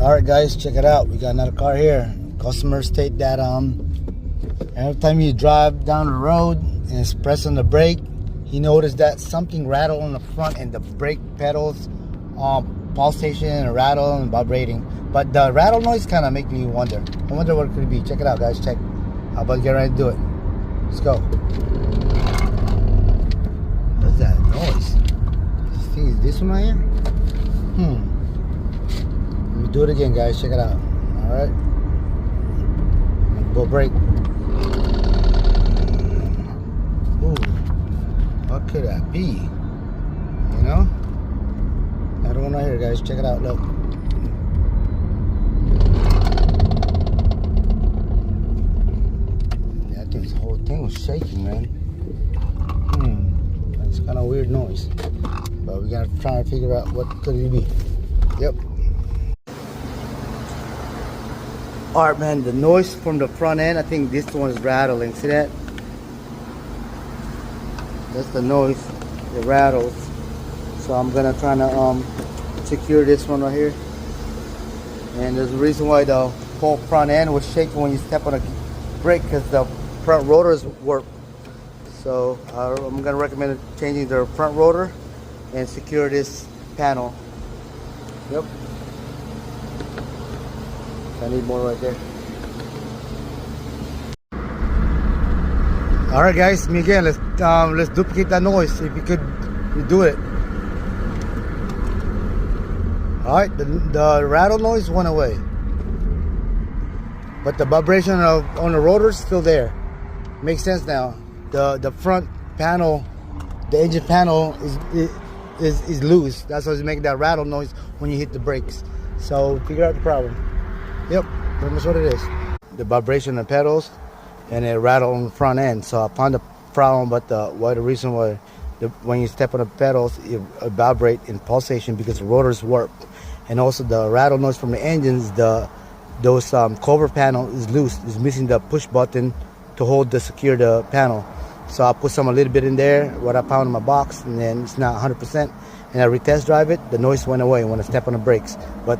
All right, guys, check it out. We got another car here. Customers state that every time you drive down the road and it's pressing the brake, he noticed that something rattled on the front and the brake pedals, pulsation and rattle and vibrating. But the rattle noise kind of make me wonder. I wonder what it could be. Check it out, guys. Check. How about get ready to do it? Let's go. What's that noise? This thing is this one right here? Let me do it again, guys. Check it out. All right. Go brake. Ooh, what could that be? You know? Another one right here, guys. Check it out. Look. Yeah, I think this whole thing was shaking, man. That's kind of weird noise. But we gotta try to figure out what could it be. Yep. Alright, man, the noise from the front end, I think this one is rattling. See that? That's the noise. It rattles. So I'm gonna try to secure this one right here. And there's a reason why the whole front end was shaking when you step on a brake, because the front rotors work. So I'm gonna recommend changing the front rotor and secure this panel. Yep. I need more right there. All right, guys. Me again. Let's duplicate that noise. If you could do it. All right. The rattle noise went away, but the vibration on the rotor is still there. Makes sense now. The front panel, the engine panel is loose. That's why it's making that rattle noise when you hit the brakes. So figure out the problem. Yep, pretty much what it is. The vibration of the pedals and it rattle on the front end. So I found the problem, but the reason why when you step on the pedals, it vibrate in pulsation because the rotors work. And also the rattle noise from the engines, those cover panel is loose. It's missing the push button to hold the secure the panel. So I put a little bit in there, what I found in my box, and then it's not 100%. And I retest drive it, the noise went away when I step on the brakes. But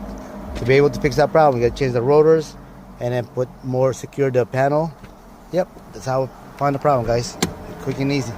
to be able to fix that problem, you gotta change the rotors and then put more secure the panel. Yep, that's how I find the problem, guys. Quick and easy.